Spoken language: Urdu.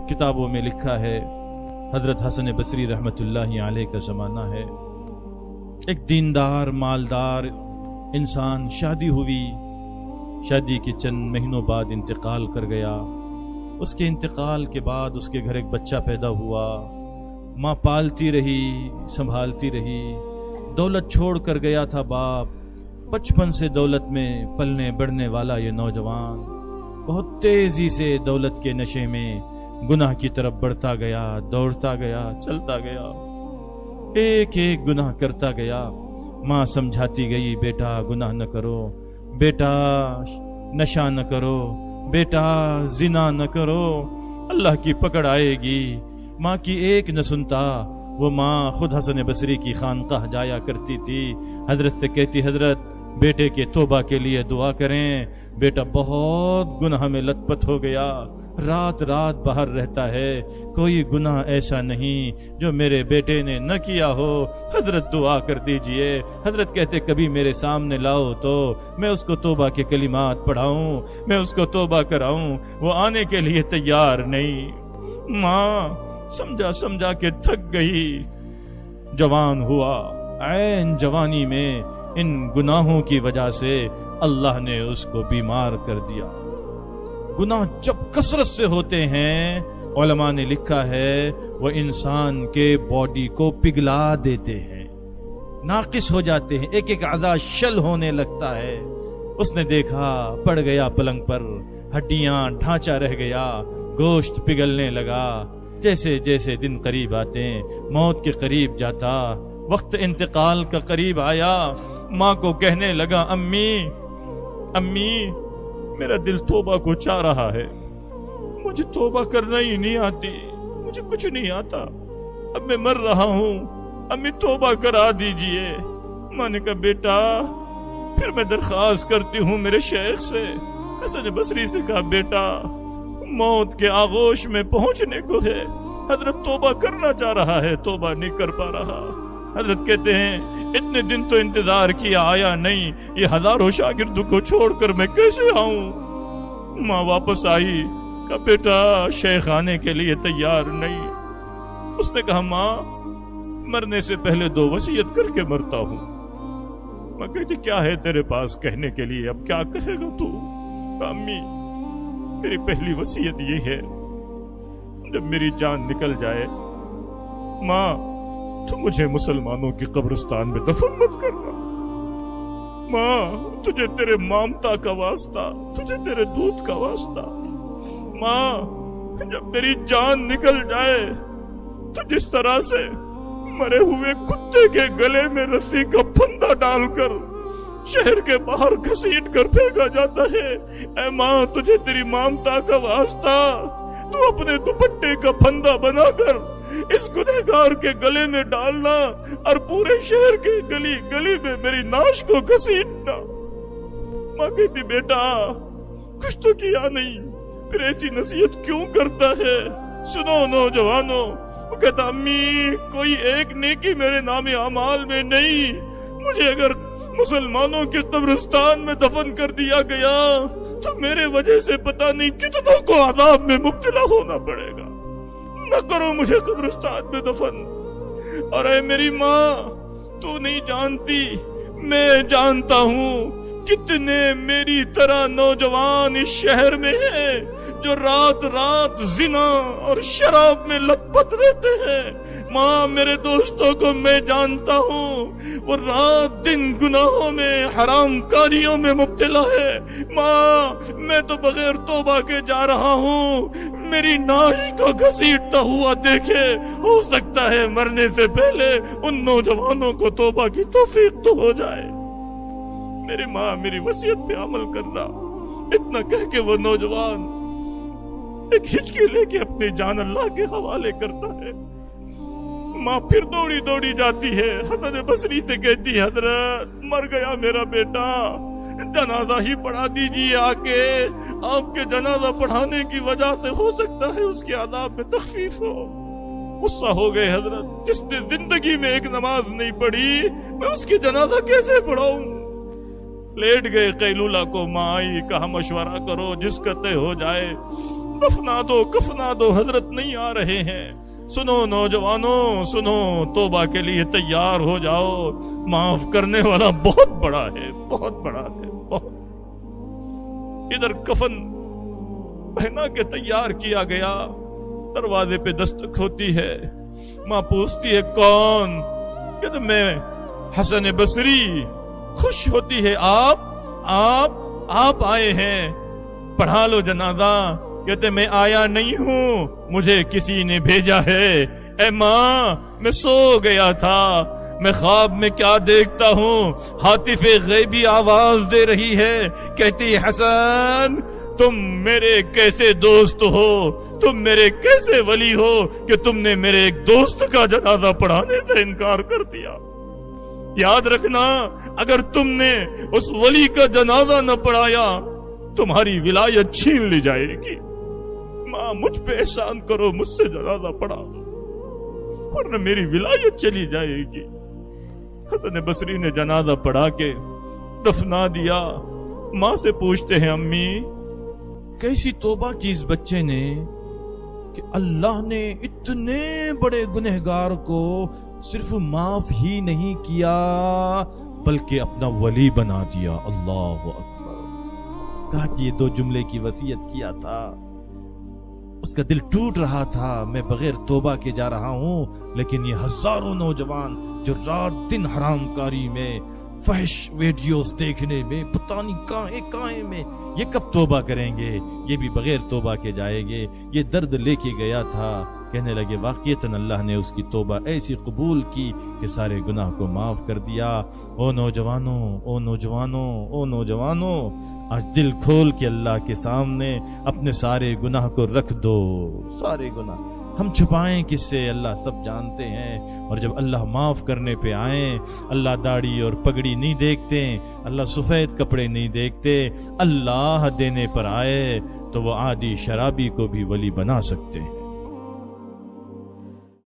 کتابوں میں لکھا ہے، حضرت حسن بصری رحمۃ اللہ علیہ کا زمانہ ہے، ایک دیندار مالدار انسان شادی ہوئی، شادی کے چند مہینوں بعد انتقال کر گیا۔ اس کے انتقال کے بعد اس کے گھر ایک بچہ پیدا ہوا، ماں پالتی رہی، سنبھالتی رہی، دولت چھوڑ کر گیا تھا باپ۔ بچپن سے دولت میں پلنے بڑھنے والا یہ نوجوان بہت تیزی سے دولت کے نشے میں گناہ کی طرف بڑھتا گیا، دوڑتا گیا، چلتا گیا، ایک ایک گناہ کرتا گیا۔ ماں سمجھاتی گئی، بیٹا گناہ نہ کرو، بیٹا نشہ نہ کرو، بیٹا زنا نہ کرو، اللہ کی پکڑ آئے گی۔ ماں کی ایک نہ سنتا۔ وہ ماں خود حسن بصری کی خانقاہ جایا کرتی تھی، حضرت سے کہتی، حضرت بیٹے کے توبہ کے لیے دعا کریں، بیٹا بہت گناہ میں لت پت ہو گیا، رات رات باہر رہتا ہے، کوئی گناہ ایسا نہیں جو میرے بیٹے نے نہ کیا ہو، حضرت دعا کر دیجئے۔ حضرت کہتے، کبھی میرے سامنے لاؤ تو میں اس کو توبہ کے کلمات پڑھاؤں، میں اس کو توبہ کراؤں، وہ آنے کے لیے تیار نہیں۔ ماں سمجھا سمجھا کے تھک گئی، جوان ہوا، عین جوانی میں ان گناہوں کی وجہ سے اللہ نے اس کو بیمار کر دیا۔ گناہ جب کثرت سے ہوتے ہیں، علماء نے لکھا ہے وہ انسان کے باڈی کو پگھلا دیتے ہیں، ناقص ہو جاتے ہیں، ایک ایک اعضاء شل ہونے لگتا ہے۔ اس نے دیکھا، پڑ گیا پلنگ پر، ہڈیاں ڈھانچہ رہ گیا، گوشت پگھلنے لگا۔ جیسے جیسے دن قریب آتے، موت کے قریب جاتا، وقت انتقال کا قریب آیا، ماں کو کہنے لگا، امی امی میرا دل توبہ کو چاہ رہا ہے، مجھے توبہ کرنا ہی نہیں آتی، مجھے کچھ نہیں آتا، اب میں مر رہا ہوں، امی توبہ کرا دیجئے۔ ماں نے کہا، بیٹا پھر میں درخواست کرتی ہوں میرے شیخ سے۔ حسن بصری سے کہا، بیٹا موت کے آغوش میں پہنچنے کو ہے، حضرت توبہ کرنا چاہ رہا ہے، توبہ نہیں کر پا رہا۔ حضرت کہتے ہیں، اتنے دن تو انتظار کیا، آیا نہیں، یہ ہزاروں شاگردوں کو چھوڑ کر میں کیسے آؤں؟ ماں واپس آئی، کہا، بیٹا شیخ آنے کے لیے تیار نہیں۔ اس نے کہا، ماں مرنے سے پہلے 2 وصیت کر کے مرتا ہوں۔ ماں کہتی، کیا ہے تیرے پاس کہنے کے لیے، اب کیا کہے گا تو؟ کہا، امی میری پہلی وصیت یہ ہے، جب میری جان نکل جائے، ماں تو مجھے مسلمانوں کی قبرستان میں دفن مت کرنا، ماں تجھے تیرے مامتا کا واسطہ، تجھے تیرے دودھ کا واسطہ، ماں جب میری جان نکل جائے تو جس طرح سے مرے ہوئے کتے کے گلے میں رسی کا پھندا ڈال کر شہر کے باہر گھسیٹ کر پھینکا جاتا ہے، اے ماں تجھے تیری مامتا کا واسطہ، تو اپنے دوپٹے کا پھندا بنا کر اس گنہگار کے گلے میں ڈالنا اور پورے شہر کے گلی گلی میں میری ناش کو گھسیٹنا۔ ماں کہتی، بیٹا کچھ تو کیا نہیں، پھر ایسی نصیحت کیوں کرتا ہے؟ سنو نوجوانوں، وہ کہتا، امی کوئی ایک نیکی میرے نام اعمال میں نہیں، مجھے اگر مسلمانوں کے قبرستان میں دفن کر دیا گیا تو میرے وجہ سے پتہ نہیں کتنوں کو عذاب میں مبتلا ہونا پڑے گا، نہ کرو مجھے قبرستان میں دفن۔ اور اے میری ماں، تو نہیں جانتی، میں جانتا ہوں کتنے میری طرح نوجوان اس شہر میں ہیں جو رات رات زنا اور شراب میں لت پت رہتے ہیں۔ ماں میرے دوستوں کو میں جانتا ہوں، وہ رات دن گناہوں میں، حرام کاریوں میں مبتلا ہے۔ ماں میں تو بغیر توبہ کے جا رہا ہوں، میری ناش کو گھسیٹتا ہوا دیکھے، ہو سکتا ہے مرنے سے پہلے ان نوجوانوں کو توبہ کی توفیق تو ہو جائے۔ میری ماں میری وصیت پہ عمل کرنا۔ اتنا کہہ کے وہ نوجوان ایک ہچکی لے کے اپنی جان اللہ کے حوالے کرتا ہے۔ ماں پھر دوڑی دوڑی جاتی ہے، حسن بصری سے کہتی ہے، حضرت مر گیا میرا بیٹا، جنازہ ہی پڑھا دیجیے آ کے، آپ کے جنازہ پڑھانے کی وجہ سے ہو سکتا ہے اس کے عذاب میں تخفیف ہو۔ غصہ ہو گئے حضرت، جس نے زندگی میں ایک نماز نہیں پڑھی میں اس کی جنازہ کیسے پڑھاؤں؟ لیٹ گئے قیلولہ کو، ماں آئی، کہا مشورہ کرو، جس کا طے ہو جائے دفنا دو کفنا دو، حضرت نہیں آ رہے ہیں۔ سنو نوجوانوں، سنو، توبہ کے لیے تیار ہو جاؤ، معاف کرنے والا بہت بڑا ہے، بہت بڑا ہے، بہت۔ ادھر کفن پہنا کے تیار کیا گیا، دروازے پہ دستک ہوتی ہے، ماں پوچھتی ہے کون؟ کہتے میں حسن بصری۔ خوش ہوتی ہے، آپ آئے ہیں، پڑھا لو جنازہ۔ کہتے میں آیا نہیں ہوں، مجھے کسی نے بھیجا ہے۔ اے ماں، میں سو گیا تھا، میں خواب میں کیا دیکھتا ہوں، ہاتف غیبی آواز دے رہی ہے، کہتی حسن تم میرے کیسے دوست ہو، تم میرے کیسے ولی ہو کہ تم نے میرے ایک دوست کا جنازہ پڑھانے سے انکار کر دیا۔ یاد رکھنا، اگر تم نے اس ولی کا جنازہ نہ پڑھایا تمہاری ولایت چھین لی جائے گی۔ ماں مجھ پہ احسان کرو، مجھ سے جنازہ پڑھا دو ورنہ میری ولایت چلی جائے گی۔ حسن بصری نے جنازہ پڑھا کے دفنا دیا۔ ماں سے پوچھتے ہیں امی کیسی توبہ کی اس بچے نے کہ اللہ نے اتنے بڑے گنہگار کو صرف معاف ہی نہیں کیا بلکہ اپنا ولی بنا دیا۔ اللہ اکبر۔ کہا کہ یہ دو جملے کی وصیت کیا تھا، اس کا دل ٹوٹ رہا تھا، میں بغیر توبہ کے جا رہا ہوں، لیکن یہ ہزاروں نوجوان جو رات دن حرام کاری میں، فحش ویڈیوز دیکھنے میں، پتہ نہیں کہاں میں، یہ کب توبہ کریں گے؟ یہ بھی بغیر توبہ کے جائیں گے۔ یہ درد لے کے گیا تھا۔ کہنے لگے واقعتاً اللہ نے اس کی توبہ ایسی قبول کی کہ سارے گناہ کو معاف کر دیا۔ او نوجوانوں، او نوجوانوں، او نوجوانوں، آج دل کھول کے اللہ کے سامنے اپنے سارے گناہ کو رکھ دو۔ سارے گناہ ہم چھپائیں کس سے؟ اللہ سب جانتے ہیں۔ اور جب اللہ معاف کرنے پہ آئیں، اللہ داڑھی اور پگڑی نہیں دیکھتے، اللہ سفید کپڑے نہیں دیکھتے، اللہ دینے پر آئے تو وہ عادی شرابی کو بھی ولی بنا سکتے ہیں۔